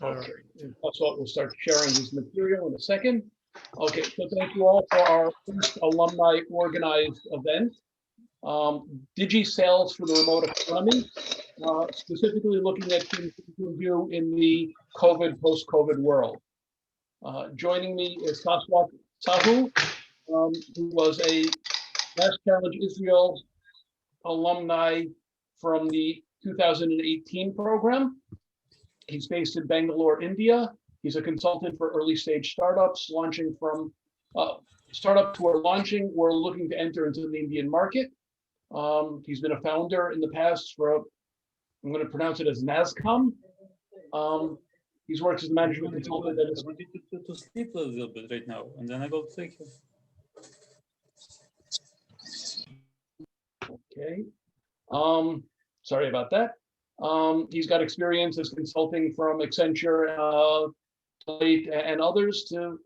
Okay, that's what we'll start sharing his material in a second. Okay, so thank you all for our first alumni organized event. Digi sales for the remote economy, specifically looking at things to do in the post-COVID world. Joining me is Saswat Sahu, who was a MassChallenge Israel alumni from the 2018 program. He's based in Bangalore, India. He's a consultant for early stage startups, launching from startup to launching. We're looking to enter into the Indian market. He's been a founder in the past for, I'm going to pronounce it as NASCOM. He's worked as a management consultant. I wanted to sleep a little bit right now, and then I go to take you. Okay. Sorry about that. He's got experience as consulting from Accenture, and others to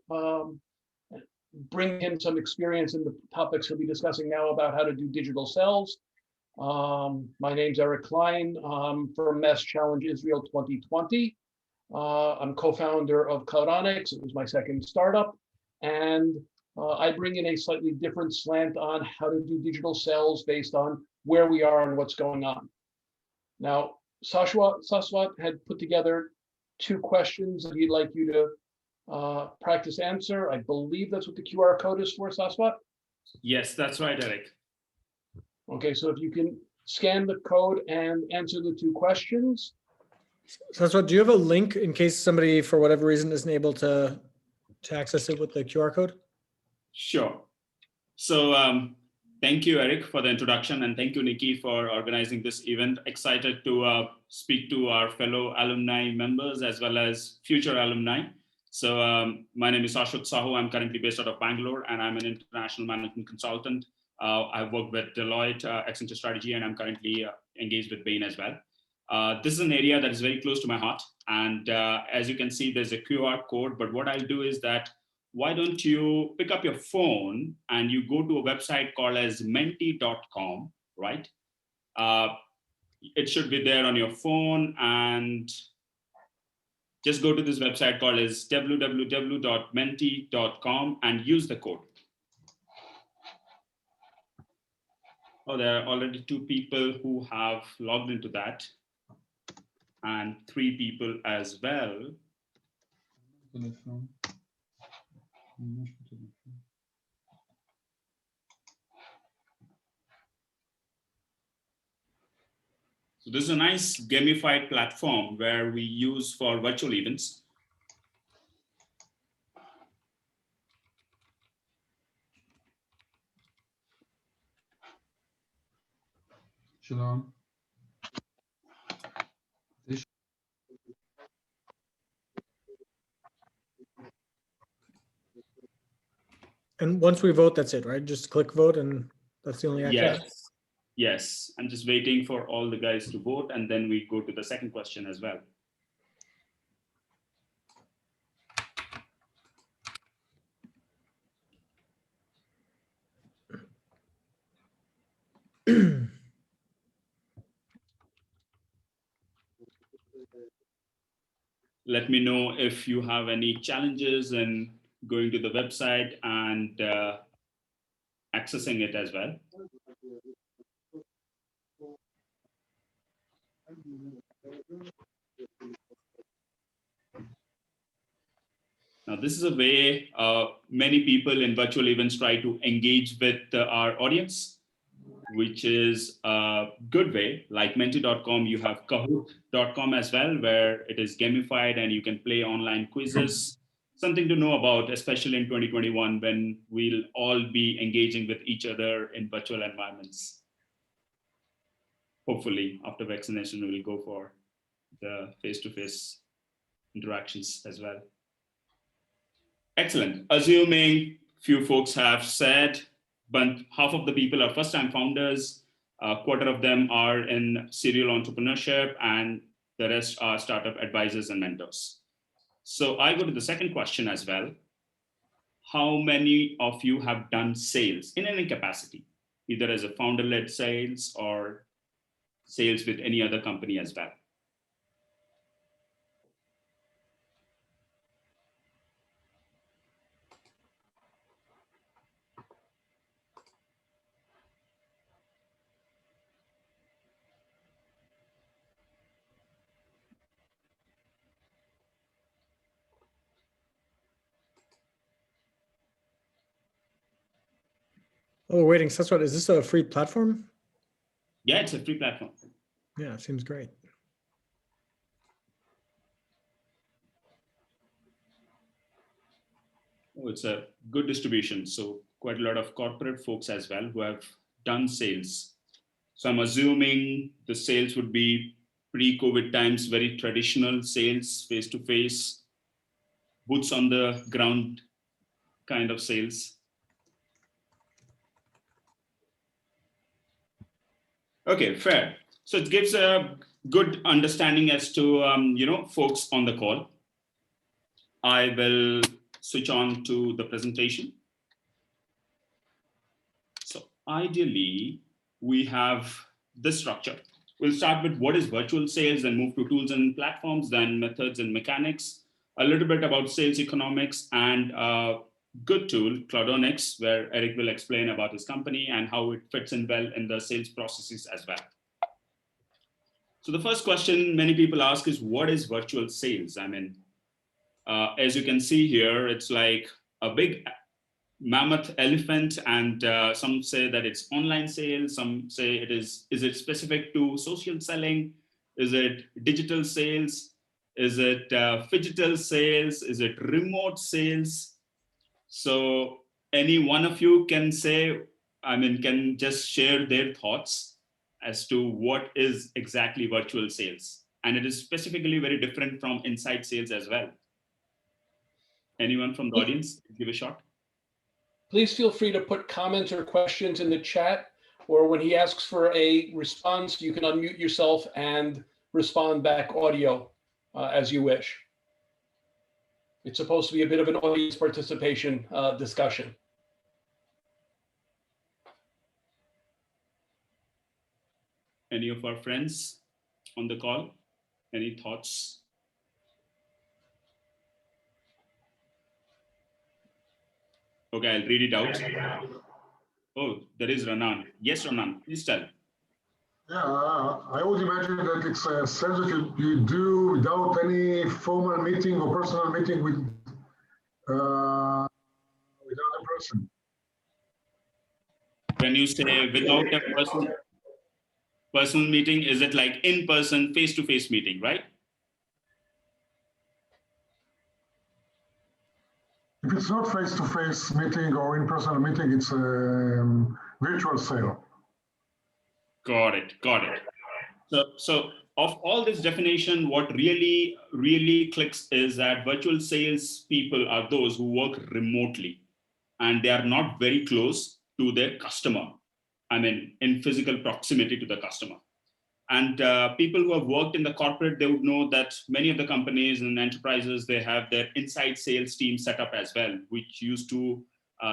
bring him some experience in the topics we'll be discussing now about how to do digital sales. My name's Eric Klein. From MassChallenge Israel 2020. I'm co-founder of Cloudonics. It was my second startup. And I bring in a slightly different slant on how to do digital sales based on where we are and what's going on. Now, Saswat had put together 2 questions that he'd like you to practice answer. I believe that's what the QR code is for, Saswat? Yes, that's right, Eric. Okay, so if you can scan the code and answer the 2 questions. Saswat, do you have a link in case somebody, for whatever reason, isn't able to access it with the QR code? Sure. So thank you, Eric, for the introduction, and thank you, Nikki, for organizing this event. Excited to speak to our fellow alumni members as well as future alumni. So my name is Saswat Sahu. I'm currently based out of Bangalore, and I'm an international management consultant. I've worked with Deloitte, Accenture Strategy, and I'm currently engaged with Bain as well. This is an area that is very close to my heart. And as you can see, there's a QR code, but what I'll do is that, why don't you pick up your phone and you go to a website called as menti.com, right? It should be there on your phone, and just go to this website called as www.menti.com and use the code. Oh, there are already 2 people who have logged into that, and 3 people as well. So this is a nice gamified platform where we use for virtual events. Shalom. And once we vote, that's it, right? Just click vote, and that's the only action. Yes. Yes. I'm just waiting for all the guys to vote, and then we go to the second question as well. Let me know if you have any challenges in going to the website and accessing it as well. Now, this is a way many people in virtual events try to engage with our audience, which is a good way. Like menti.com, you have kahoot.com as well, where it is gamified and you can play online quizzes. Something to know about, especially in 2021, when we'll all be engaging with each other in virtual environments. Hopefully, after vaccination, we will go for the face-to-face interactions as well. Excellent. Assuming few folks have said, but half of the people are first-time founders, a quarter of them are in serial entrepreneurship, and the rest are startup advisors and mentors. So I go to the second question as well. How many of you have done sales in any capacity, either as a founder-led sales or sales with any other company as well? Oh, waiting, Saswat, is this a free platform? Yeah, it's a free platform. Yeah, it seems great. Oh, it's a good distribution. So quite a lot of corporate folks as well who have done sales. So I'm assuming the sales would be pre-COVID times, very traditional sales, face-to-face, boots on the ground kind of sales. Okay, fair. So it gives a good understanding as to folks on the call. I will switch on to the presentation. So ideally, we have this structure. We'll start with what is virtual sales and move to tools and platforms, then methods and mechanics, a little bit about sales economics, and a good tool, Cloudonix, where Eric will explain about his company and how it fits in well in the sales processes as well. So the first question many people ask is, what is virtual sales? I mean, as you can see here, it's like a big mammoth elephant, and some say that it's online sales. Some say is it specific to social selling? Is it digital sales? Is it phygital sales? Is it remote sales? So any one of you can say, can just share their thoughts as to what is exactly virtual sales. And it is specifically very different from inside sales as well. Anyone from the audience, give a shot. Please feel free to put comments or questions in the chat, or when he asks for a response, you can unmute yourself and respond back audio as you wish. It's supposed to be a bit of an audience participation discussion. Any of our friends on the call? Any thoughts? Okay, I'll read it out. Oh, there is Ranan. Yes, Ranan, please tell. Yeah, I would imagine that it's a sales that you do without any formal meeting or personal meeting with another person. When you say without a personal meeting, is it like in-person, face-to-face meeting, right? If it's not face-to-face meeting or in-person meeting, it's a virtual sale. Got it. So of all this definition, what really clicks is that virtual sales people are those who work remotely and they are not very close to their customer. In physical proximity to the customer. And people who have worked in the corporate, they would know that many of the companies and enterprises, they have their inside sales team set up as well, which used to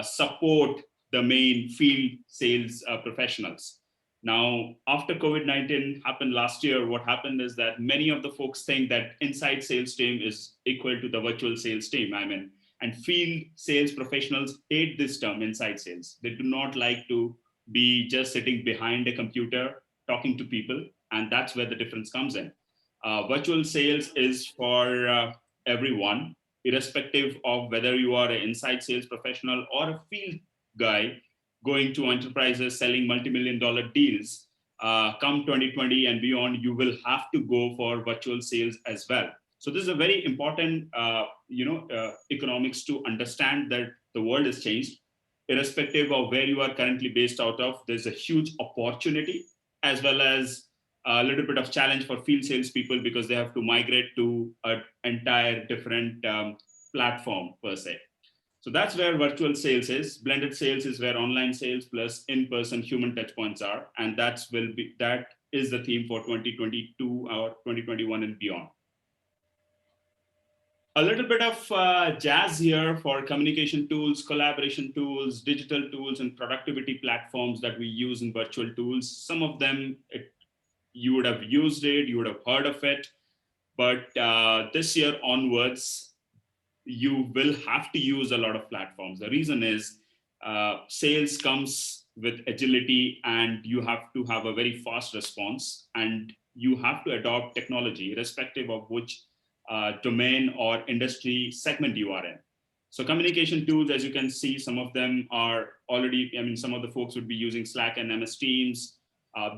support the main field sales professionals. Now, after COVID-19 happened last year, what happened is that many of the folks think that inside sales team is equal to the virtual sales team. And field sales professionals hate this term, inside sales. They do not like to be just sitting behind a computer talking to people, and that's where the difference comes in. Virtual sales is for everyone, irrespective of whether you are an inside sales professional or a field guy going to enterprises selling multi-million-dollar deals. Come 2020 and beyond, you will have to go for virtual sales as well. So this is a very important economics to understand that the world has changed. Irrespective of where you are currently based out of, there's a huge opportunity as well as a little bit of challenge for field sales people because they have to migrate to an entire different platform per se. So that's where virtual sales is. Blended sales is where online sales plus in-person human touch points are. And that is the theme for 2022 or 2021 and beyond. A little bit of jazz here for communication tools, collaboration tools, digital tools, and productivity platforms that we use in virtual tools. Some of them, you would have used it, you would have heard of it, but this year onwards, you will have to use a lot of platforms. The reason is sales comes with agility and you have to have a very fast response and you have to adopt technology irrespective of which domain or industry segment you are in. So communication tools, as you can see, some of them are already, some of the folks would be using Slack and MS Teams.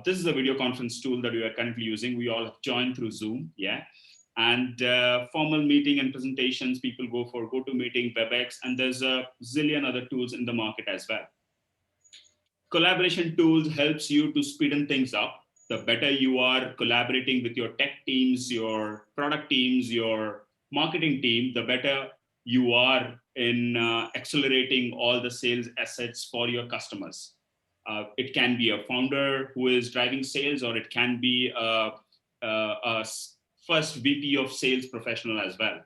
This is a video conference tool that we are currently using. We all have joined through Zoom, yeah. And formal meeting and presentations, people go for GoToMeeting, WebEx, and there's a zillion other tools in the market as well. Collaboration tools helps you to speeden things up. The better you are collaborating with your tech teams, your product teams, your marketing team, the better you are in accelerating all the sales assets for your customers. It can be a founder who is driving sales, or it can be a first VP of sales professional as well.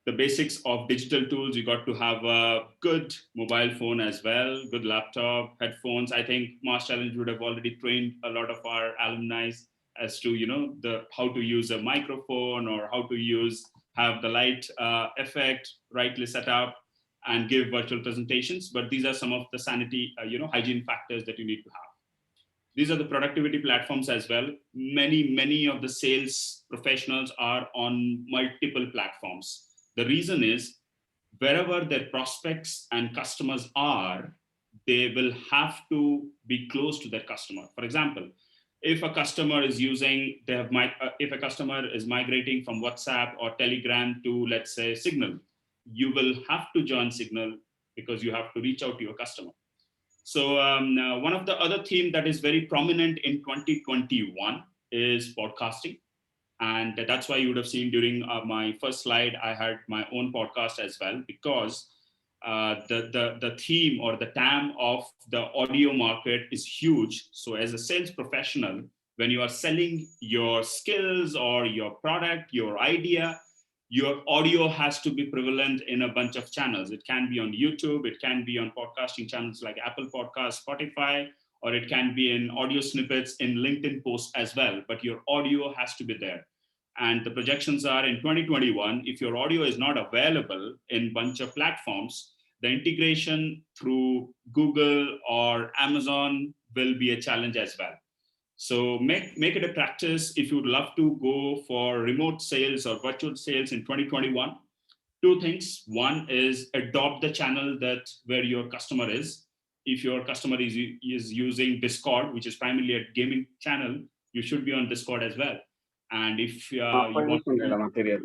The basics of digital tools, you got to have a good mobile phone as well, good laptop, headphones. I think MassChallenge would have already trained a lot of our alumni as to, how to use a microphone, or how to have the light effect rightly set up and give virtual presentations. But these are some of the sanity, hygiene factors that you need to have. These are the productivity platforms as well. Many of the sales professionals are on multiple platforms. The reason is, wherever their prospects and customers are, they will have to be close to their customer. For example, if a customer is if a customer is migrating from WhatsApp or Telegram to, let's say, Signal, you will have to join Signal because you have to reach out to your customer. So one of the other themes that is very prominent in 2021 is podcasting. And that's why you would have seen during my first slide, I had my own podcast as well, because the theme or the TAM of the audio market is huge. So as a sales professional, when you are selling your skills or your product, your idea, your audio has to be prevalent in a bunch of channels. It can be on YouTube, it can be on podcasting channels like Apple Podcasts, Spotify, or it can be in audio snippets in LinkedIn posts as well. But your audio has to be there. And the projections are in 2021, if your audio is not available in a bunch of platforms, the integration through Google or Amazon will be a challenge as well. So make it a practice if you would love to go for remote sales or virtual sales in 2021. Two things. One is adopt the channel where your customer is. If your customer is using Discord, which is primarily a gaming channel, you should be on Discord as well. And if you want to,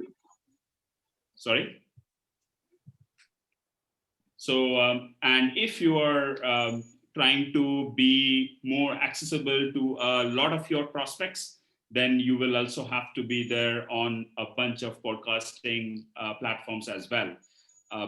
sorry. So, and if you are trying to be more accessible to a lot of your prospects, then you will also have to be there on a bunch of podcasting platforms as well.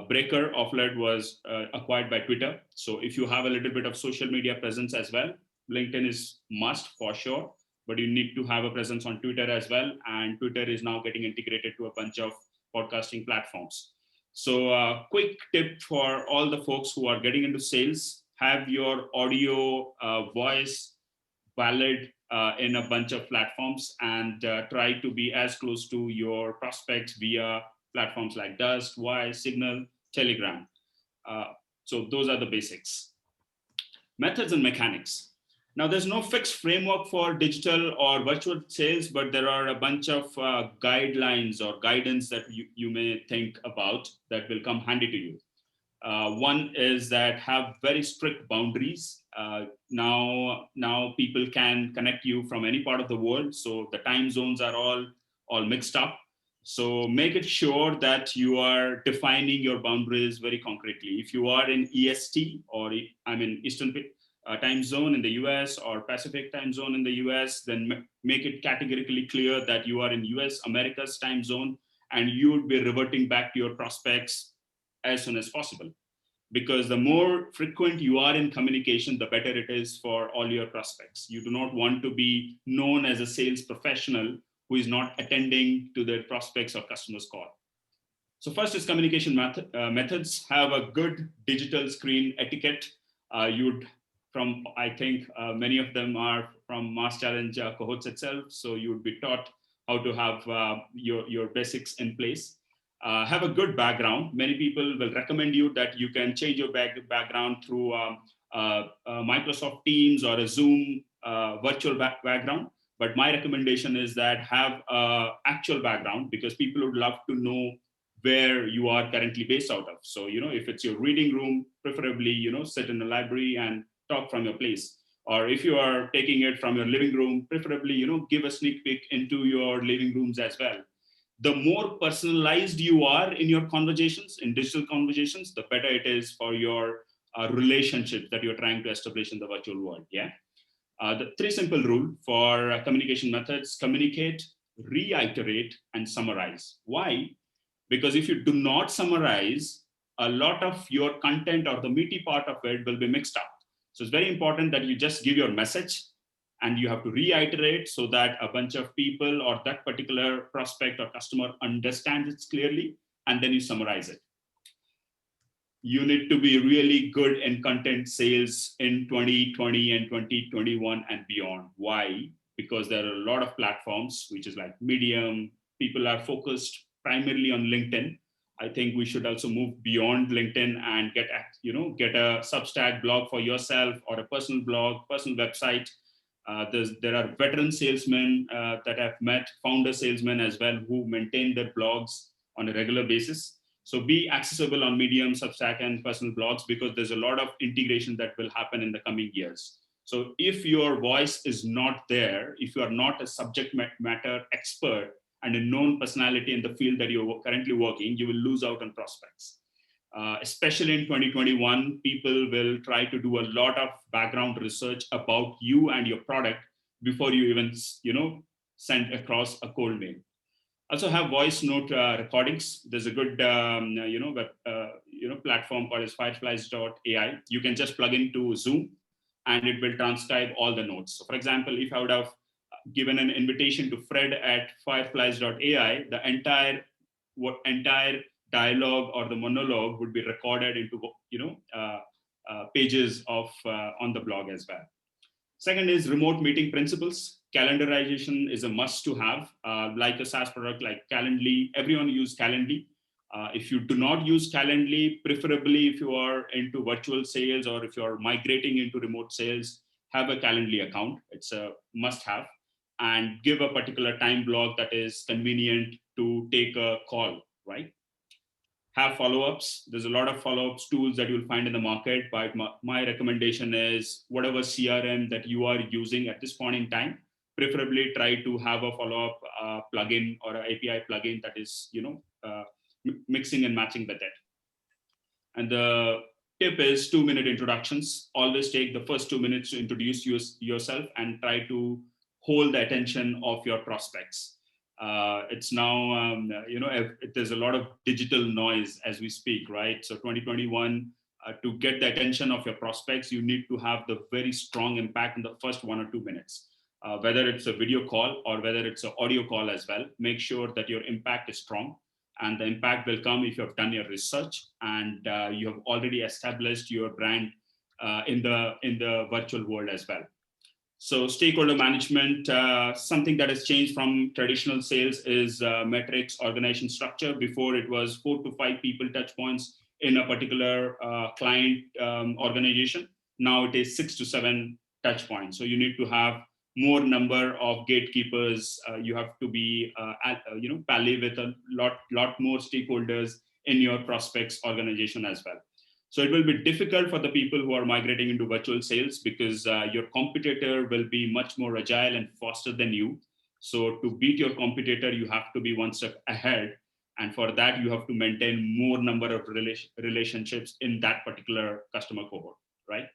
Breaker of late was acquired by Twitter. So if you have a little bit of social media presence as well, LinkedIn is must for sure, but you need to have a presence on Twitter as well. And Twitter is now getting integrated to a bunch of podcasting platforms. So quick tip for all the folks who are getting into sales: have your audio voice valid in a bunch of platforms, and try to be as close to your prospects via platforms like Dust, Wise, Signal, Telegram. So those are the basics. Methods and mechanics. Now, there's no fixed framework for digital or virtual sales, but there are a bunch of guidelines or guidance that you may think about that will come handy to you. One is that have very strict boundaries. Now people can connect you from any part of the world, so the time zones are all mixed up. So make it sure that you are defining your boundaries very concretely. If you are in EST, or Eastern time zone in the US, or Pacific time zone in the US, then make it categorically clear that you are in US, America's time zone, and you would be reverting back to your prospects as soon as possible. Because the more frequent you are in communication, the better it is for all your prospects. You do not want to be known as a sales professional who is not attending to their prospects or customers' call. So first is communication methods. Have a good digital screen etiquette. I think many of them are from MassChallenge Cohorts itself. So you would be taught how to have your basics in place. Have a good background. Many people will recommend you that you can change your background through Microsoft Teams or a Zoom virtual background. But my recommendation is that have an actual background, because people would love to know where you are currently based out of. So, if it's your reading room, preferably, sit in the library and talk from your place. Or if you are taking it from your living room, preferably, give a sneak peek into your living rooms as well. The more personalized you are in your conversations, in digital conversations, the better it is for your relationships that you're trying to establish in the virtual world. Yeah. The 3 simple rule for communication methods: communicate, reiterate, and summarize. Why? Because if you do not summarize, a lot of your content or the meaty part of it will be mixed up. So it's very important that you just give your message and you have to reiterate so that a bunch of people or that particular prospect or customer understands it clearly, and then you summarize it. You need to be really good in content sales in 2020 and 2021 and beyond. Why? Because there are a lot of platforms, which is like Medium. People are focused primarily on LinkedIn. I think we should also move beyond LinkedIn and get a Substack blog for yourself, or a personal blog, personal website. There are veteran salesmen that I've met, founder salesmen as well, who maintain their blogs on a regular basis. So be accessible on Medium, Substack, and personal blogs, because there's a lot of integration that will happen in the coming years. So if your voice is not there, if you are not a subject matter expert and a known personality in the field that you're currently working, you will lose out on prospects. Especially in 2021, people will try to do a lot of background research about you and your product before you even, send across a cold mail. Also have voice note recordings. There's a good, platform called as fireflies.ai. You can just plug into Zoom and it will transcribe all the notes. So for example, if I would have given an invitation to Fred at fireflies.ai, the entire dialogue or the monologue would be recorded into, pages of on the blog as well. Second is remote meeting principles. Calendarization is a must to have. Like a SaaS product like Calendly, everyone use Calendly. If you do not use Calendly, preferably if you are into virtual sales or if you're migrating into remote sales, have a Calendly account. It's a must have. And give a particular time block that is convenient to take a call, right? Have follow-ups. There's a lot of follow-ups tools that you'll find in the market, but my recommendation is whatever CRM that you are using at this point in time, preferably try to have a follow-up plugin or an API plugin that is, mixing and matching with it. And the tip is 2-minute introductions. Always take the first 2 minutes to introduce yourself and try to hold the attention of your prospects. It's now, there's a lot of digital noise as we speak, right? So 2021, to get the attention of your prospects, you need to have the very strong impact in the first 1 or 2 minutes. Whether it's a video call or whether it's an audio call as well, make sure that your impact is strong. And the impact will come if you have done your research and you have already established your brand in the virtual world as well. So stakeholder management, something that has changed from traditional sales is metrics organization structure. Before it was 4 to 5 people touch points in a particular client organization. Now it is 6 to 7 touch points. So you need to have more number of gatekeepers. You have to be, pally with a lot more stakeholders in your prospects organization as well. So it will be difficult for the people who are migrating into virtual sales because your competitor will be much more agile and faster than you. So to beat your competitor, you have to be one step ahead. And for that, you have to maintain more number of relationships in that particular customer cohort, right?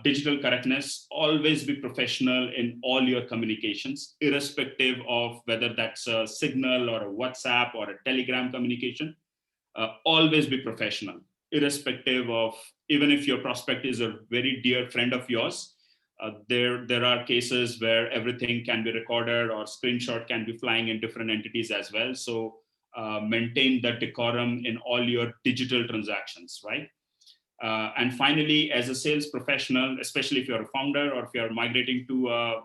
Digital correctness, always be professional in all your communications, irrespective of whether that's a Signal or a WhatsApp or a Telegram communication. Always be professional, irrespective of, even if your prospect is a very dear friend of yours, there are cases where everything can be recorded or screenshot can be flying in different entities as well. So maintain that decorum in all your digital transactions, right? And finally, as a sales professional, especially if you're a founder or if you're migrating to,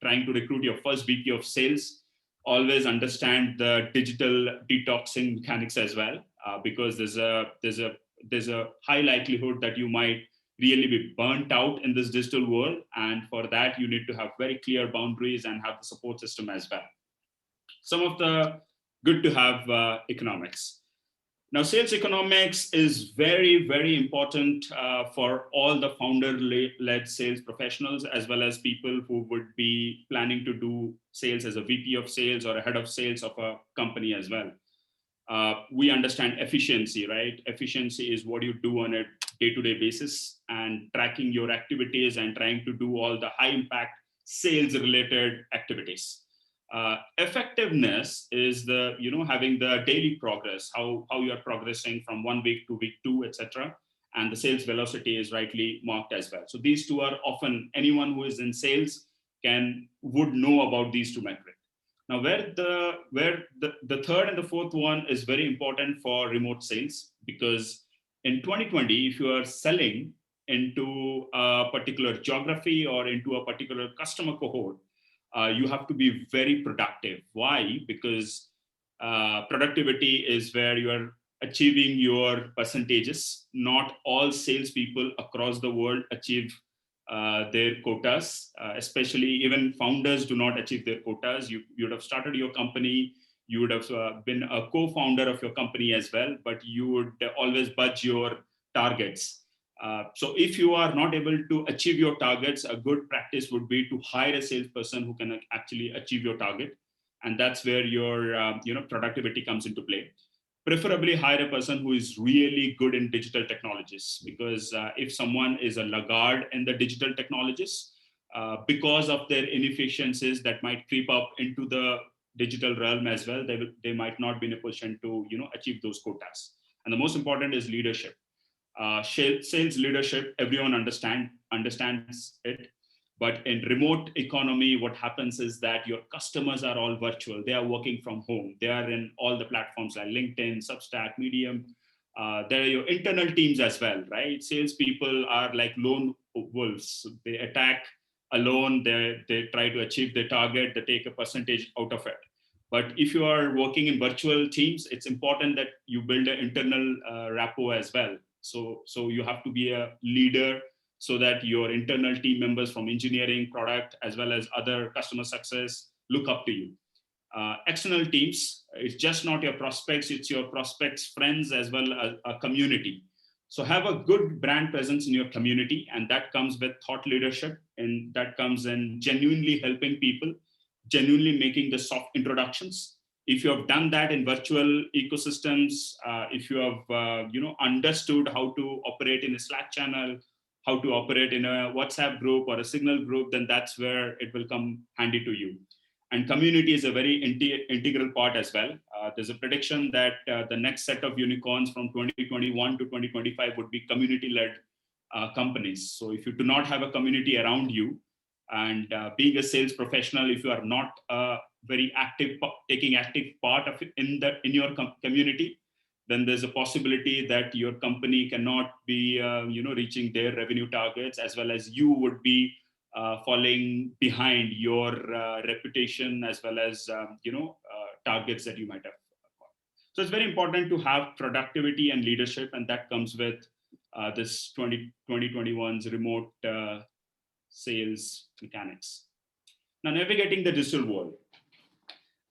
trying to recruit your first VP of sales, always understand the digital detoxing mechanics as well, because there's a high likelihood that you might really be burnt out in this digital world. And for that, you need to have very clear boundaries and have the support system as well. Some of the good to have economics. Now, sales economics is very, very important for all the founder-led sales professionals, as well as people who would be planning to do sales as a VP of sales or a head of sales of a company as well. We understand efficiency, right? Efficiency is what you do on a day-to-day basis, and tracking your activities and trying to do all the high-impact sales-related activities. Effectiveness is the, having the daily progress, how you are progressing from 1 week to week 2, etc. And the sales velocity is rightly marked as well. So these two are often, anyone who is in sales would know about these two metrics. Now, where the third and the fourth one is very important for remote sales, because in 2020, if you are selling into a particular geography or into a particular customer cohort, you have to be very productive. Why? Because productivity is where you are achieving your percentages. Not all salespeople across the world achieve their quotas, especially even founders do not achieve their quotas. You would have started your company, you would have been a co-founder of your company as well, but you would always budge your targets. So if you are not able to achieve your targets, a good practice would be to hire a salesperson who can actually achieve your target. And that's where your productivity comes into play. Preferably hire a person who is really good in digital technologies, because if someone is a laggard in the digital technologies, because of their inefficiencies that might creep up into the digital realm as well, they might not be in a position to achieve those quotas. And the most important is leadership. Sales leadership, everyone understands it. But in remote economy, what happens is that your customers are all virtual. They are working from home. They are in all the platforms like LinkedIn, Substack, Medium. There are your internal teams as well, right? Salespeople are like lone wolves. They attack alone. They try to achieve their target. They take a percentage out of it. But if you are working in virtual teams, it's important that you build an internal rapport as well. So you have to be a leader, so that your internal team members from engineering, product, as well as other customer success look up to you. External teams, it's just not your prospects, it's your prospects' friends as well as a community. So have a good brand presence in your community, and that comes with thought leadership, and that comes in genuinely helping people, genuinely making the soft introductions. If you have done that in virtual ecosystems, if you have understood how to operate in a Slack channel, how to operate in a WhatsApp group or a Signal group, then that's where it will come handy to you. And community is a very integral part as well. There's a prediction that the next set of unicorns from 2021 to 2025 would be community-led companies. So if you do not have a community around you, and being a sales professional, if you are not very active, taking active part of it in your community, then there's a possibility that your company cannot be, reaching their revenue targets, as well as you would be falling behind your reputation, as well as, targets that you might have. So it's very important to have productivity and leadership, and that comes with this 2021's remote sales mechanics. Now, navigating the digital world.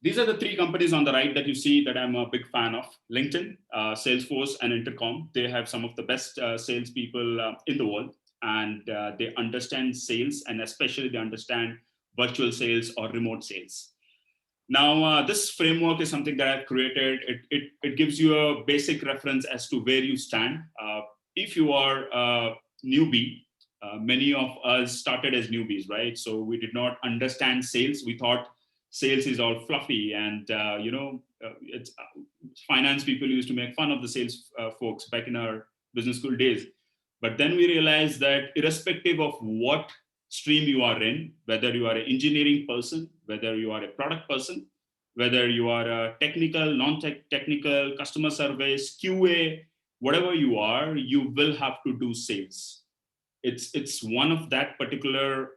These are the three companies on the right that you see that I'm a big fan of: LinkedIn, Salesforce, and Intercom. They have some of the best salespeople in the world, and they understand sales, and especially they understand virtual sales or remote sales. Now, this framework is something that I've created. It gives you a basic reference as to where you stand. If you are a newbie, many of us started as newbies, right? So we did not understand sales. We thought sales is all fluffy, and it's finance people used to make fun of the sales folks back in our business school days. But then we realized that irrespective of what stream you are in, whether you are an engineering person, whether you are a product person, whether you are a technical, non-technical, customer service, QA, whatever you are, you will have to do sales. It's one of that particular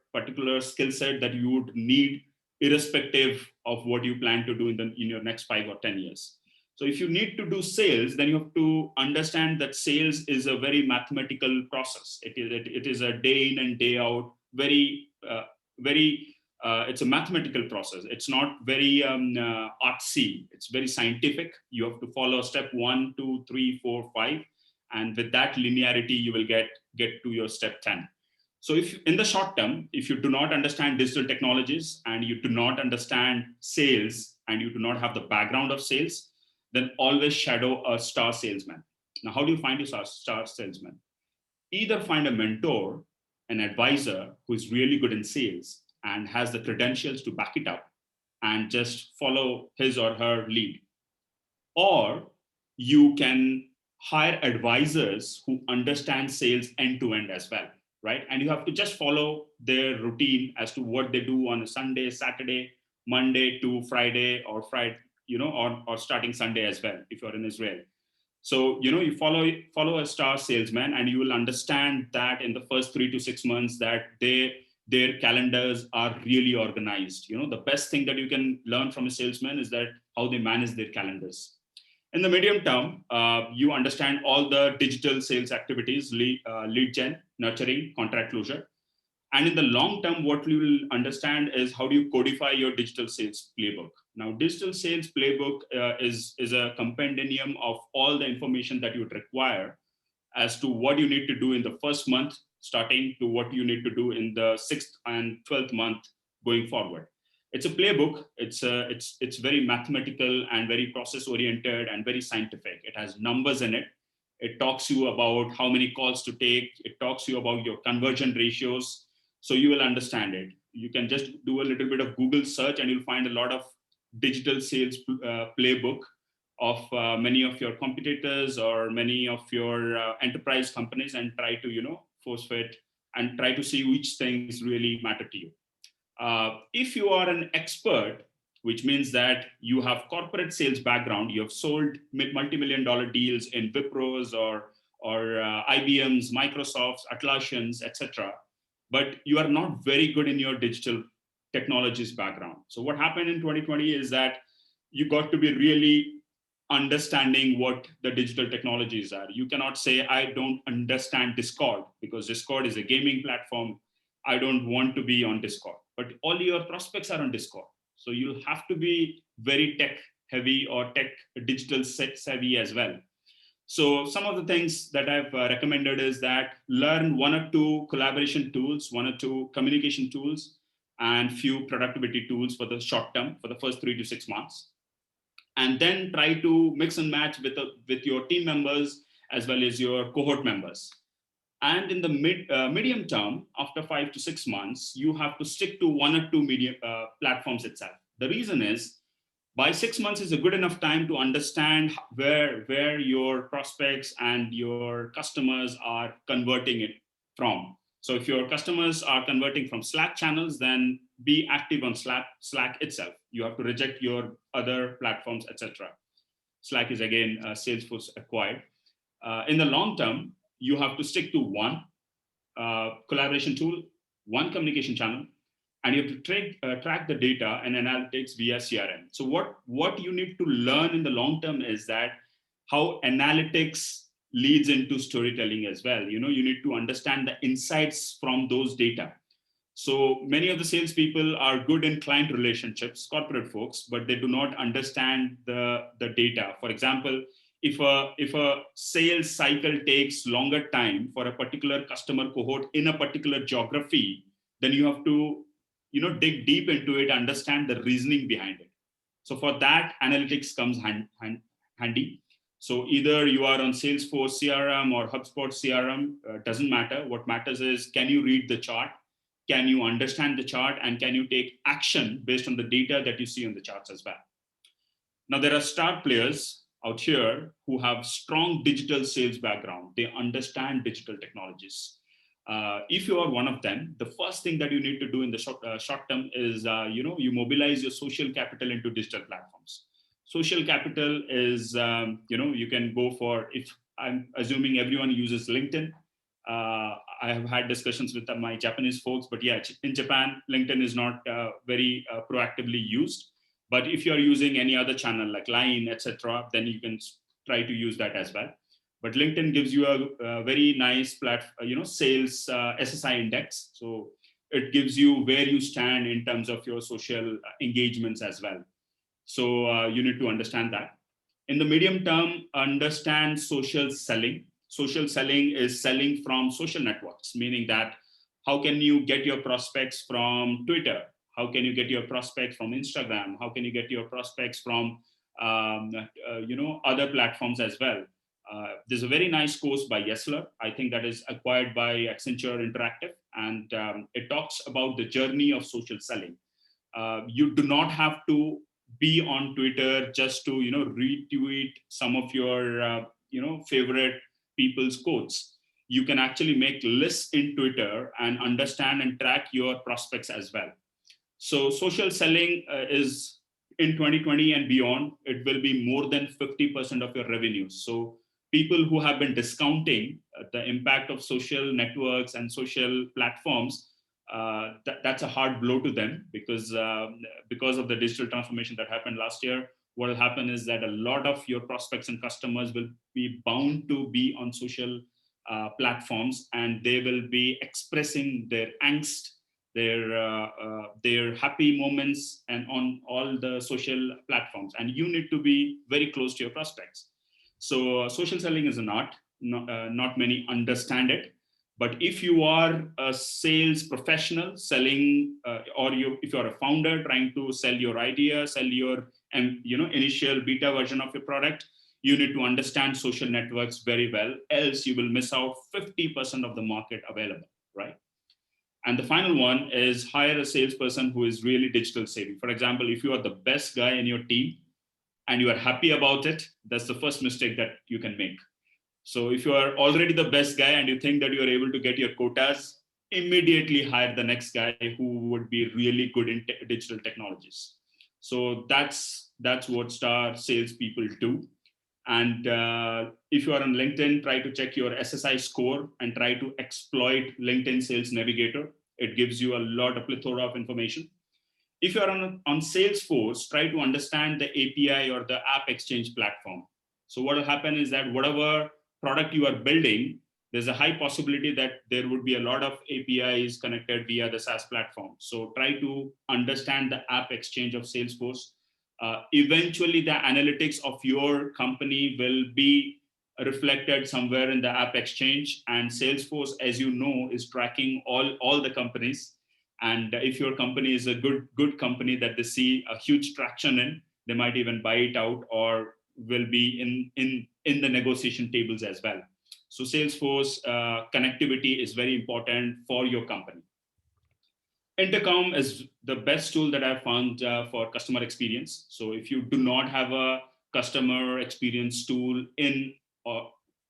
skill set that you would need, irrespective of what you plan to do in your next 5 or 10 years. So if you need to do sales, then you have to understand that sales is a very mathematical process. It is a day in and day out, very It's a mathematical process. It's not very artsy. It's very scientific. You have to follow step 1, 2, 3, 4, 5. And with that linearity, you will get to your step 10. So if in the short term, if you do not understand digital technologies and you do not understand sales and you do not have the background of sales, then always shadow a star salesman. Now, how do you find your star salesman? Either find a mentor, an advisor who is really good in sales and has the credentials to back it up and just follow his or her lead. Or you can hire advisors who understand sales end to end as well, right? And you have to just follow their routine as to what they do on a Sunday, Saturday, Monday to Friday, or Friday, or starting Sunday as well, if you're in Israel. So, you follow a star salesman, and you will understand that in the first 3 to 6 months that their calendars are really organized. The best thing that you can learn from a salesman is that how they manage their calendars. In the medium term, you understand all the digital sales activities, lead gen, nurturing, contract closure. And in the long term, what you will understand is how do you codify your digital sales playbook. Now, digital sales playbook is a compendium of all the information that you would require as to what you need to do in the first month, starting to what you need to do in the 6th and 12th month going forward. It's a playbook. It's very mathematical and very process oriented and very scientific. It has numbers in it. It talks to you about how many calls to take. It talks to you about your conversion ratios. So you will understand it. You can just do a little bit of Google search and you'll find a lot of digital sales playbook of many of your competitors or many of your enterprise companies, and try to, force fit and try to see which things really matter to you. If you are an expert, which means that you have corporate sales background, you have sold multi-million-dollar deals in Wipros or IBMs, Microsofts, Atlassians, etc., but you are not very good in your digital technologies background. So what happened in 2020 is that you got to be really understanding what the digital technologies are. You cannot say, I don't understand Discord, because Discord is a gaming platform. I don't want to be on Discord. But all your prospects are on Discord. So you'll have to be very tech heavy or tech digital savvy as well. So some of the things that I've recommended is that learn 1 or 2 collaboration tools, 1 or 2 communication tools, and few productivity tools for the short term, for the first 3 to 6 months. And then try to mix and match with your team members as well as your cohort members. And in the medium term, after 5 to 6 months, you have to stick to 1 or 2 media platforms itself. The reason is, by 6 months is a good enough time to understand where your prospects and your customers are converting it from. So if your customers are converting from Slack channels, then be active on Slack itself. You have to reject your other platforms, etc. Slack is again Salesforce acquired. In the long term, you have to stick to 1 collaboration tool, 1 communication channel, and you have to track the data and analytics via CRM. So what you need to learn in the long term is that how analytics leads into storytelling as well. You need to understand the insights from those data. So many of the salespeople are good in client relationships, corporate folks, but they do not understand the data. For example, if a sales cycle takes longer time for a particular customer cohort in a particular geography, then you have to dig deep into it, understand the reasoning behind it. So for that, analytics comes handy. So either you are on Salesforce CRM or HubSpot CRM, doesn't matter. What matters is, can you read the chart? Can you understand the chart? And can you take action based on the data that you see on the charts as well? Now, there are star players out here who have strong digital sales background. They understand digital technologies. If you are one of them, the first thing that you need to do in the short term is, you mobilize your social capital into digital platforms. Social capital is, you can go for, if I'm assuming everyone uses LinkedIn. I have had discussions with my Japanese folks, but yeah, in Japan, LinkedIn is not very proactively used. But if you're using any other channel like Line, etc., then you can try to use that as well. But LinkedIn gives you a very nice sales SSI index. So it gives you where you stand in terms of your social engagements as well. So you need to understand that. In the medium term, understand social selling. Social selling is selling from social networks, meaning that how can you get your prospects from Twitter? How can you get your prospects from Instagram? How can you get your prospects from other platforms as well? There's a very nice course by Yesler, I think that is acquired by Accenture Interactive, and it talks about the journey of social selling. You do not have to be on Twitter just to retweet some of your favorite people's quotes. You can actually make lists in Twitter and understand and track your prospects as well. So social selling is in 2020 and beyond, it will be more than 50% of your revenue. So people who have been discounting the impact of social networks and social platforms, that's a hard blow to them, because of the digital transformation that happened last year. What will happen is that a lot of your prospects and customers will be bound to be on social platforms, and they will be expressing their angst, their happy moments, and on all the social platforms. And you need to be very close to your prospects. So social selling is an art. Not many understand it. But if you are a sales professional selling, if you're a founder trying to sell your idea, sell your initial beta version of your product, you need to understand social networks very well, else you will miss out 50% of the market available, right? And the final one is hire a salesperson who is really digital savvy. For example, if you are the best guy in your team and you are happy about it, that's the first mistake that you can make. So if you are already the best guy and you think that you are able to get your quotas, immediately hire the next guy who would be really good in digital technologies. So that's what star salespeople do. And if you are on LinkedIn, try to check your SSI score and try to exploit LinkedIn Sales Navigator. It gives you a lot of plethora of information. If you're on Salesforce, try to understand the API or the App Exchange platform. So what will happen is that whatever product you are building, there's a high possibility that there would be a lot of APIs connected via the SaaS platform. So try to understand the App Exchange of Salesforce. Eventually, the analytics of your company will be reflected somewhere in the App Exchange, and Salesforce, as you know, is tracking all the companies. And if your company is a good company that they see a huge traction in, they might even buy it out or will be in the negotiation tables as well. So Salesforce connectivity is very important for your company. Intercom is the best tool that I've found for customer experience. So if you do not have a customer experience tool in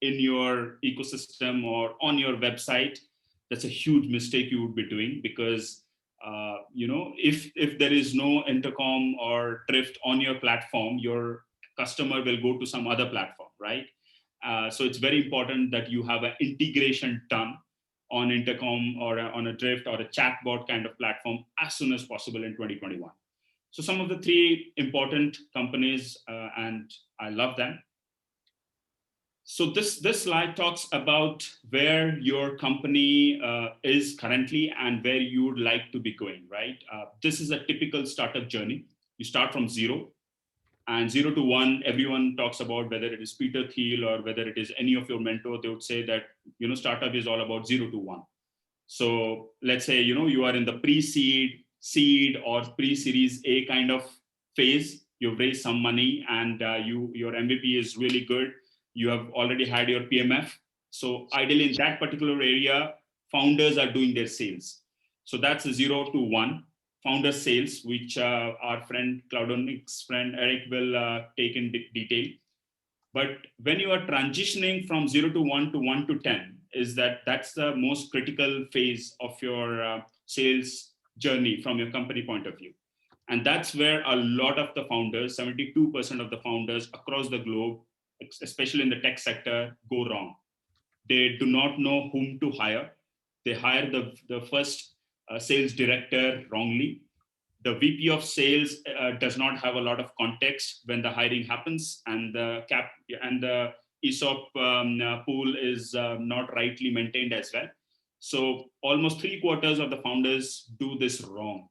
your ecosystem or on your website, that's a huge mistake you would be doing, because if there is no intercom or drift on your platform, your customer will go to some other platform, right? So it's very important that you have an integration done on intercom or on a drift or a chatbot kind of platform as soon as possible in 2021. So some of the three important companies, and I love them. So this slide talks about where your company is currently and where you would like to be going, right? This is a typical startup journey. You start from zero, and 0 to 1, everyone talks about, whether it is Peter Thiel or whether it is any of your mentor, they would say that, startup is all about 0 to 1. So let's say, you are in the pre-seed, seed or pre-series A kind of phase. You've raised some money and your MVP is really good. You have already had your PMF. So ideally in that particular area, founders are doing their sales. So that's a 0 to 1. Founder sales, which our friend, Cloudonics friend Eric will take in detail. But when you are transitioning from 0 to 1 to 1 to 10, that's the most critical phase of your sales journey from your company point of view. And that's where a lot of the founders, 72% of the founders across the globe, especially in the tech sector, go wrong. They do not know whom to hire. They hire the first sales director wrongly. The VP of sales does not have a lot of context when the hiring happens, and the ESOP pool is not rightly maintained as well. So almost 3/4 of the founders do this wrong.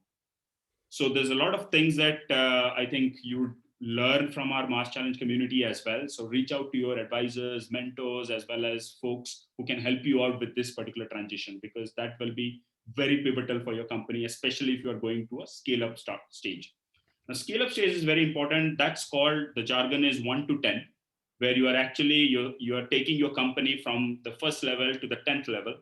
So there's a lot of things that I think you would learn from our MassChallenge community as well. So reach out to your advisors, mentors, as well as folks who can help you out with this particular transition, because that will be very pivotal for your company, especially if you are going to a scale-up start stage. Now, scale-up stage is very important. That's called, the jargon is 1 to 10, where you are actually, you are taking your company from the first level to the 10th level.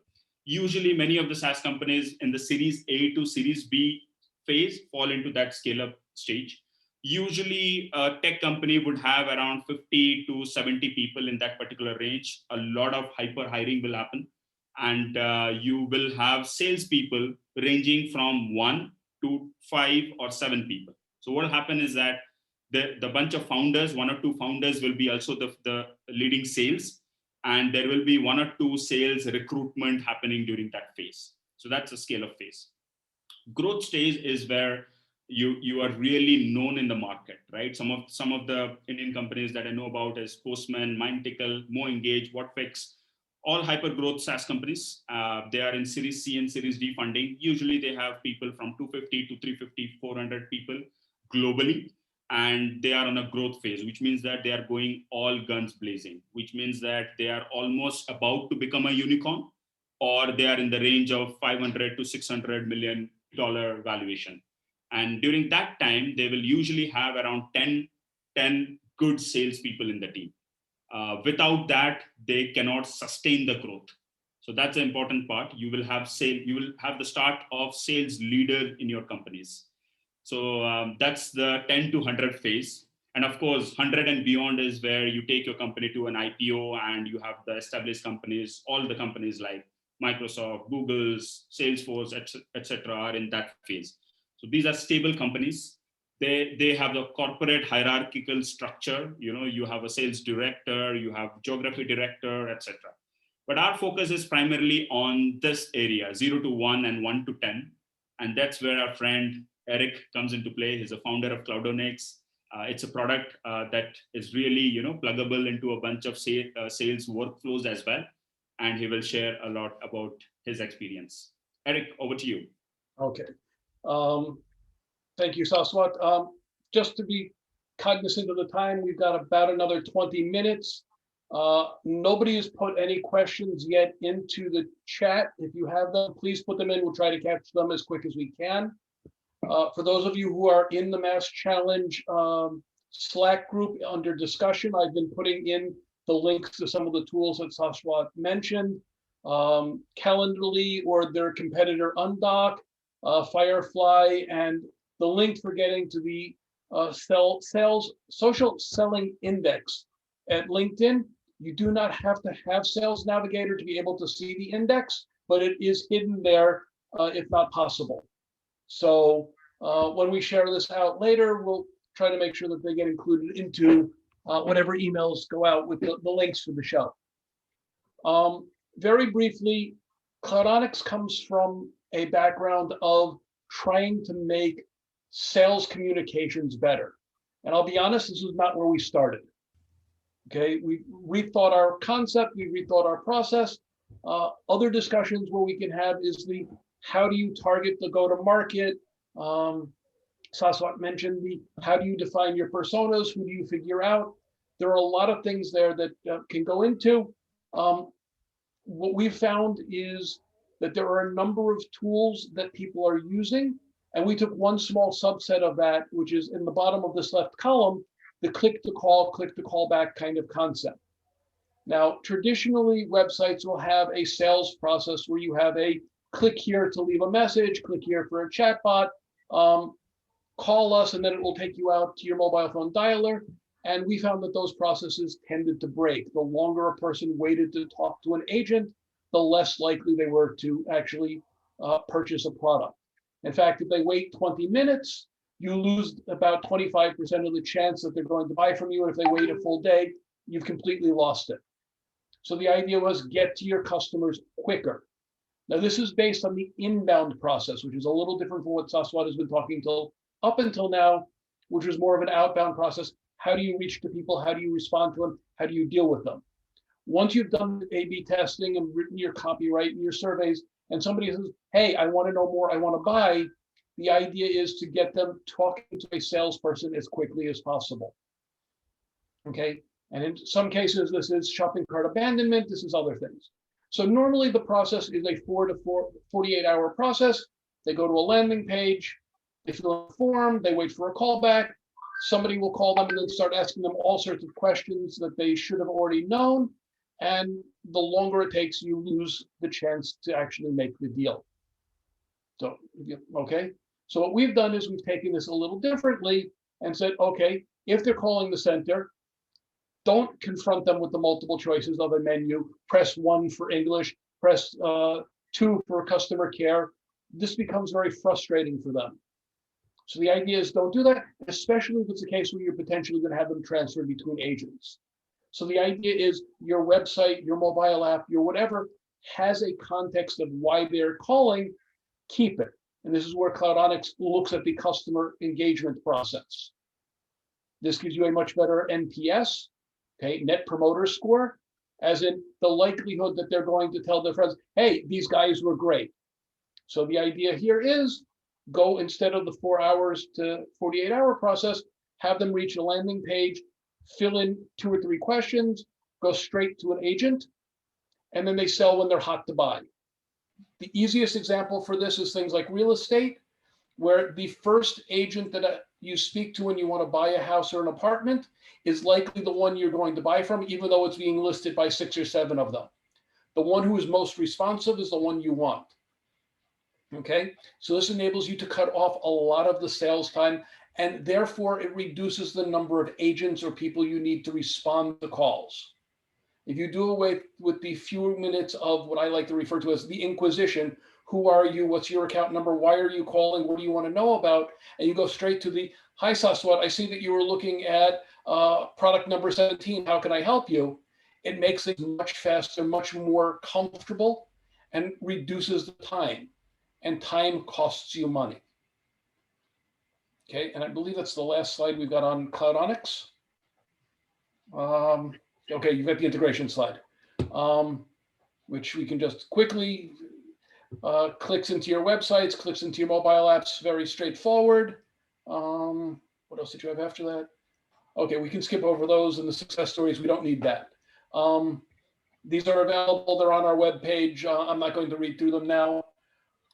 Usually many of the SaaS companies in the Series A to Series B phase fall into that scale-up stage. Usually a tech company would have around 50 to 70 people in that particular range. A lot of hyper hiring will happen. And you will have salespeople ranging from 1 to 5 or 7 people. So what will happen is that the bunch of founders, 1 or 2 founders will be also the leading sales. And there will be 1 or 2 sales recruitment happening during that phase. So that's a scale-up phase. Growth stage is where you are really known in the market, right? Some of the Indian companies that I know about is Postman, MindTickle, MoEngage, WhatFix, all hyper growth SaaS companies. They are in Series C and Series D funding. Usually they have people from 250 to 350, 400 people globally. And they are on a growth phase, which means that they are going all guns blazing, which means that they are almost about to become a unicorn, or they are in the range of $500 to $600 million valuation. And during that time, they will usually have around 10 good salespeople in the team. Without that, they cannot sustain the growth. So that's the important part. You will have the start of sales leader in your companies. So that's the 10 to 100 phase. And of course, 100 and beyond is where you take your company to an IPO and you have the established companies, all the companies like Microsoft, Google's, Salesforce, etc. are in that phase. So these are stable companies. They have the corporate hierarchical structure. You have a sales director, you have geography director, etc. But our focus is primarily on this area, 0 to 1 and 1 to 10. And that's where our friend Eric comes into play. He's a founder of Cloudonix. It's a product that is really, pluggable into a bunch of sales workflows as well. And he will share a lot about his experience. Eric, over to you. Okay. Thank you, Saswat. Just to be cognizant of the time, we've got about another 20 minutes. Nobody has put any questions yet into the chat. If you have them, please put them in. We'll try to catch them as quick as we can. For those of you who are in the MassChallenge Slack group under discussion, I've been putting in the links to some of the tools that Saswat mentioned, Calendly or their competitor Undock, Firefly, and the link for getting to the social selling index at LinkedIn. You do not have to have Sales Navigator to be able to see the index, but it is hidden there if not possible. So when we share this out later, we'll try to make sure that they get included into whatever emails go out with the links for the show. Very briefly, Cloudonix comes from a background of trying to make sales communications better. And I'll be honest, this is not where we started. Okay, we rethought our concept, we rethought our process. Other discussions where we can have is how do you target the go-to-market? Saswat mentioned how do you define your personas? Who do you figure out? There are a lot of things there that can go into. What we've found is that there are a number of tools that people are using, and we took one small subset of that, which is in the bottom of this left column, the click to call back kind of concept. Now, traditionally, websites will have a sales process where you have a click here to leave a message, click here for a chatbot, call us, and then it will take you out to your mobile phone dialer. And we found that those processes tended to break. The longer a person waited to talk to an agent, the less likely they were to actually purchase a product. In fact, if they wait 20 minutes, you lose about 25% of the chance that they're going to buy from you. And if they wait a full day, you've completely lost it. So the idea was get to your customers quicker. Now, this is based on the inbound process, which is a little different from what Saswat has been talking up until now, which was more of an outbound process. How do you reach to people? How do you respond to them? How do you deal with them? Once you've done A/B testing and written your copyright and your surveys, and somebody says, hey, I want to know more, I want to buy, the idea is to get them talking to a salesperson as quickly as possible. Okay, and in some cases, this is shopping cart abandonment, this is other things. So normally the process is a 48-hour process. They go to a landing page, they fill a form, they wait for a call back. Somebody will call them and then start asking them all sorts of questions that they should have already known. And the longer it takes, you lose the chance to actually make the deal. So, okay. So what we've done is we've taken this a little differently and said, okay, if they're calling the center, don't confront them with the multiple choices of a menu. Press 1 for English, press 2 for customer care. This becomes very frustrating for them. So the idea is don't do that, especially if it's a case where you're potentially going to have them transferred between agents. So the idea is your website, your mobile app, your whatever has a context of why they're calling, keep it. And this is where Cloudonics looks at the customer engagement process. This gives you a much better NPS, okay, Net Promoter Score, as in the likelihood that they're going to tell their friends, hey, these guys were great. So the idea here is go, instead of the 4 hours to 48-hour process, have them reach a landing page, fill in 2 or 3 questions, go straight to an agent, and then they sell when they're hot to buy. The easiest example for this is things like real estate, where the first agent that you speak to when you want to buy a house or an apartment is likely the one you're going to buy from, even though it's being listed by 6 or 7 of them. The one who is most responsive is the one you want. Okay, so this enables you to cut off a lot of the sales time, and therefore it reduces the number of agents or people you need to respond to calls. If you do away with the few minutes of what I like to refer to as the inquisition, who are you, what's your account number, why are you calling, what do you want to know about, and you go straight to the, hi Saswat, I see that you were looking at product number 17, how can I help you? It makes things much faster, much more comfortable, and reduces the time. And time costs you money. Okay, and I believe that's the last slide we've got on Cloudonics. Okay, you've got the integration slide, which we can just quickly, clicks into your websites, clicks into your mobile apps, very straightforward. What else did you have after that? Okay, we can skip over those and the success stories, we don't need that. These are available, they're on our webpage. I'm not going to read through them now.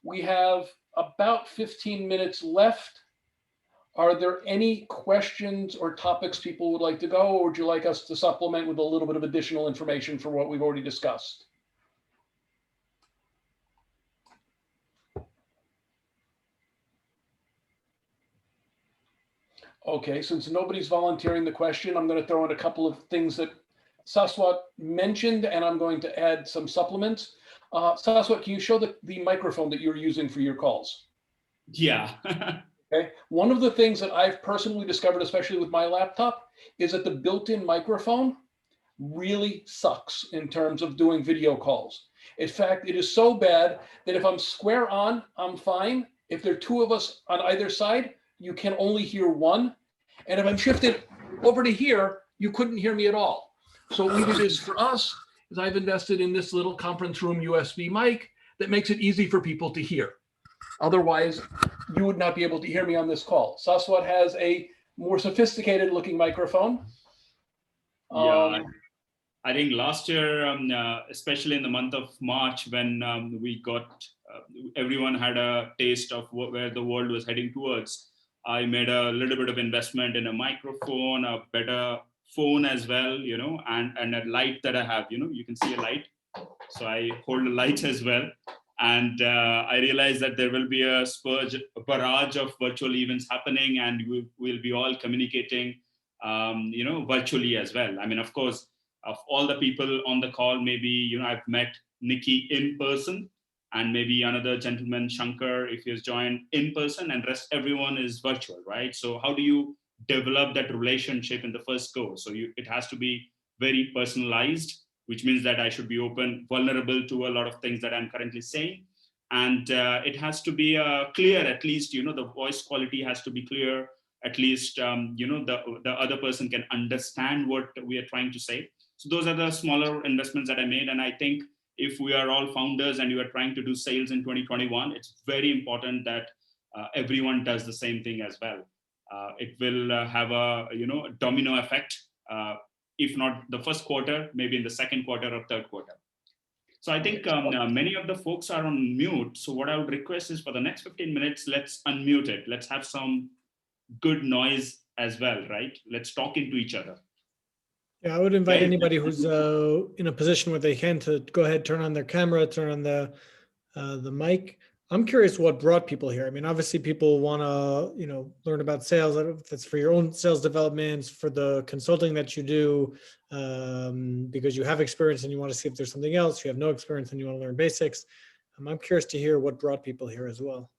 We have about 15 minutes left. Are there any questions or topics people would like to go, or would you like us to supplement with a little bit of additional information for what we've already discussed? Okay, since nobody's volunteering the question, I'm going to throw in a couple of things that Saswat mentioned, and I'm going to add some supplements. Saswat, can you show the microphone that you're using for your calls? Yeah. Okay. One of the things that I've personally discovered, especially with my laptop, is that the built-in microphone really sucks in terms of doing video calls. In fact, it is so bad that if I'm square on, I'm fine. If there are 2 of us on either side, you can only hear one. And if I'm shifted over to here, you couldn't hear me at all. So what it is for us is I've invested in this little conference room USB mic that makes it easy for people to hear. Otherwise, you would not be able to hear me on this call. Saswat has a more sophisticated looking microphone. Yeah, I think last year, especially in the month of March, when we got, everyone had a taste of where the world was heading towards, I made a little bit of investment in a microphone, a better phone as well, you know, and a light that I have, you know, you can see a light. So I hold a light as well. And I realized that there will be a barrage of virtual events happening, and we'll be all communicating, you know, virtually as well. I mean, of course, of all the people on the call, maybe, you know, I've met Nikki in person, and maybe another gentleman, Shankar, if he has joined in person, and rest everyone is virtual, right? So how do you develop that relationship in the first go? So it has to be very personalized, which means that I should be open, vulnerable to a lot of things that I'm currently saying. And it has to be clear, at least, you know, the voice quality has to be clear, at least, you know, the other person can understand what we are trying to say. So those are the smaller investments that I made. And I think if we are all founders and you are trying to do sales in 2021, it's very important that everyone does the same thing as well. It will have a domino effect. If not the first quarter, maybe in the second quarter or third quarter. So I think many of the folks are on mute. So what I would request is for the next 15 minutes, let's unmute it. Let's have some good noise as well, right? Let's talk into each other. Yeah, I would invite Okay. anybody who's in a position where they can to go ahead, turn on their camera, turn on the mic. I'm curious what brought people here. I mean, obviously people want to, learn about sales. I don't know if that's for your own sales developments, for the consulting that you do, because you have experience and you want to see if there's something else. You have no experience and you want to learn basics. I'm curious to hear what brought people here as well.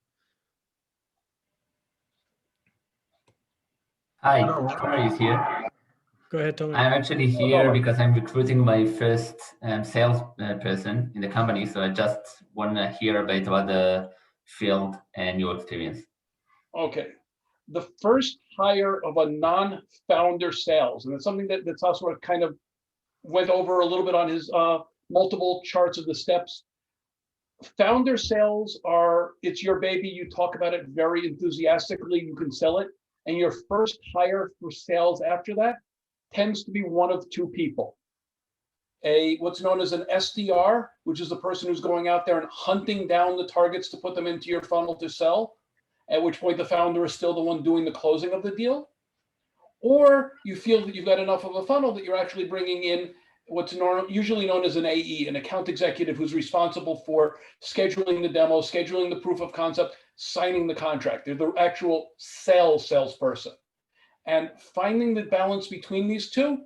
Hi, Tomer is here. Go ahead, Tommy. I'm actually here because I'm recruiting my first sales person in the company. So I just want to hear a bit about the field and your experience. Okay. The first hire of a non-founder sales, and it's something that Saswar kind of went over a little bit on his multiple charts of the steps. Founder sales it's your baby. You talk about it very enthusiastically. You can sell it. And your first hire for sales after that tends to be one of two people. What's known as an SDR, which is the person who's going out there and hunting down the targets to put them into your funnel to sell, at which point the founder is still the one doing the closing of the deal. Or you feel that you've got enough of a funnel that you're actually bringing in what's usually known as an AE, an account executive, who's responsible for scheduling the demo, scheduling the proof of concept, signing the contract. They're the actual salesperson. And finding the balance between these two,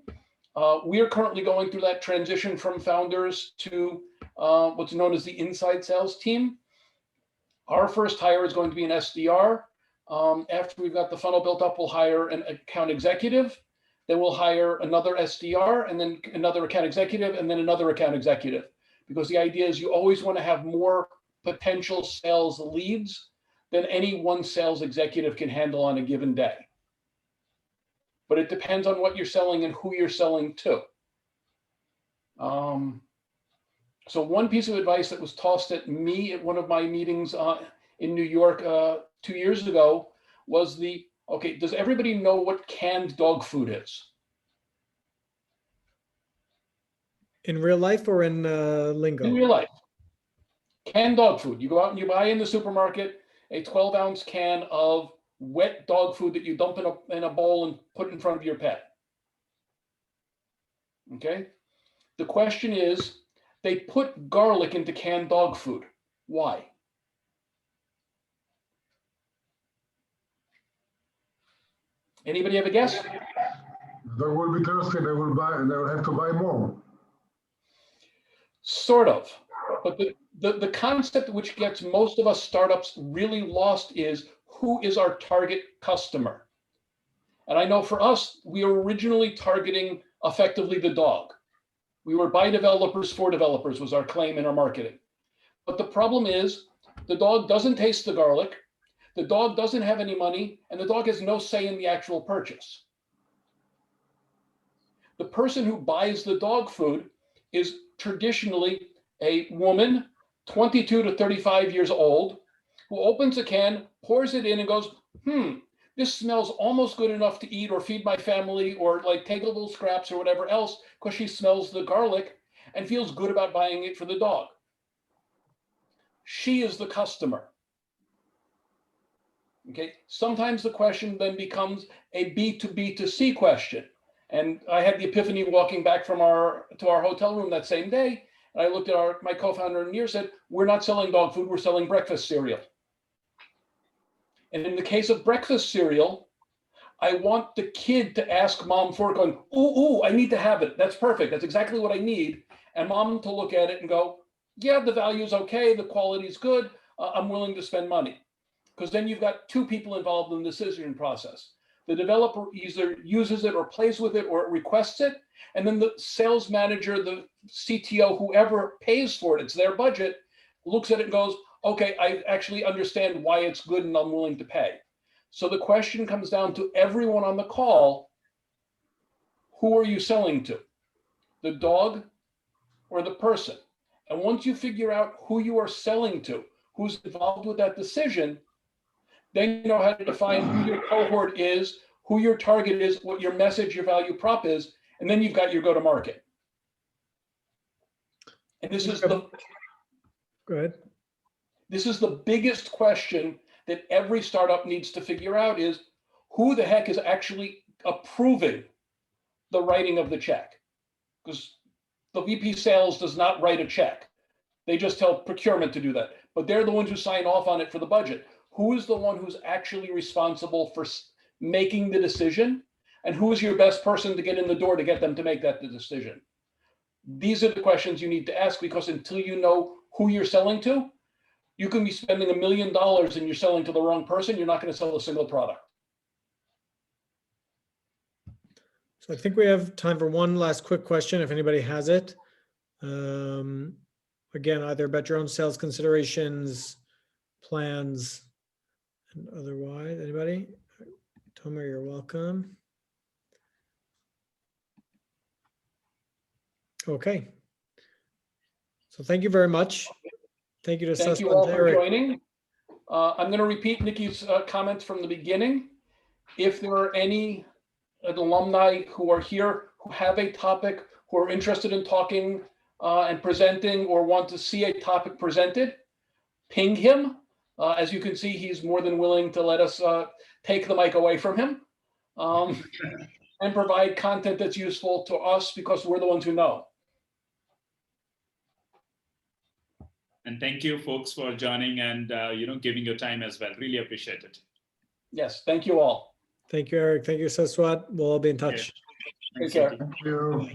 we are currently going through that transition from founders to what's known as the inside sales team. Our first hire is going to be an SDR. After we've got the funnel built up, we'll hire an account executive. Then we'll hire another SDR, and then another account executive, and then another account executive. Because the idea is you always want to have more potential sales leads than any one sales executive can handle on a given day. But it depends on what you're selling and who you're selling to. So one piece of advice that was tossed at me at one of my meetings in New York 2 years ago was okay, does everybody know what canned dog food is? In real life or in lingo? In real life. Canned dog food. You go out and you buy in the supermarket a 12-ounce can of wet dog food that you dump in a bowl and put in front of your pet. Okay? The question is, they put garlic into canned dog food. Why? Anybody have a guess? They will be thirsty, they will buy, and they will have to buy more. Sort of. But the concept which gets most of us startups really lost is, who is our target customer? And I know for us, we were originally targeting effectively the dog. We were by developers for developers was our claim in our marketing. But the problem is, the dog doesn't taste the garlic, the dog doesn't have any money, and the dog has no say in the actual purchase. The person who buys the dog food is traditionally a woman, 22 to 35 years old, who opens a can, pours it in and goes, this smells almost good enough to eat or feed my family or like take a little scraps or whatever else, because she smells the garlic and feels good about buying it for the dog. She is the customer. Okay, sometimes the question then becomes a B2B2C question. And I had the epiphany walking back from to our hotel room that same day. And I looked at my co-founder and Nir said, we're not selling dog food, we're selling breakfast cereal. And in the case of breakfast cereal, I want the kid to ask mom for it, going, ooh, I need to have it. That's perfect. That's exactly what I need. And mom to look at it and go, yeah, the value is okay. The quality is good. I'm willing to spend money. Because then you've got two people involved in the decision process. The developer either uses it or plays with it or requests it. And then the sales manager, the CTO, whoever pays for it, it's their budget, looks at it and goes, okay, I actually understand why it's good and I'm willing to pay. So the question comes down to everyone on the call, who are you selling to? The dog or the person? And once you figure out who you are selling to, who's involved with that decision, then you know how to define who your cohort is, who your target is, what your message, your value prop is, and then you've got your go-to-market. And this is Go ahead. this is the biggest question that every startup needs to figure out is who the heck is actually approving the writing of the check? Because the VP sales does not write a check. They just tell procurement to do that, but they're the ones who sign off on it for the budget. Who is the one who's actually responsible for making the decision? And who is your best person to get in the door to get them to make that decision? These are the questions you need to ask, because until you know who you're selling to, you can be spending $1 million and you're selling to the wrong person. You're not going to sell a single product. So I think we have time for one last quick question, if anybody has it. Again, either about your own sales considerations, plans, and otherwise. Anybody? Tomer, you're welcome. Okay. So thank you very much. Thank you to Thank you Saskia all and for Eric. joining. I'm going to repeat Nikki's comments from the beginning. If there are any alumni who are here who have a topic, who are interested in talking and presenting, or want to see a topic presented, ping him. As you can see, he's more than willing to let us take the mic away from him and provide content that's useful to us, because we're the ones who know. And thank you, folks, for joining and giving your time as well. Really appreciate it. Yes, thank you all. Thank you, Eric. Thank you, Saswat. We'll all be in touch. Take care. Thank you.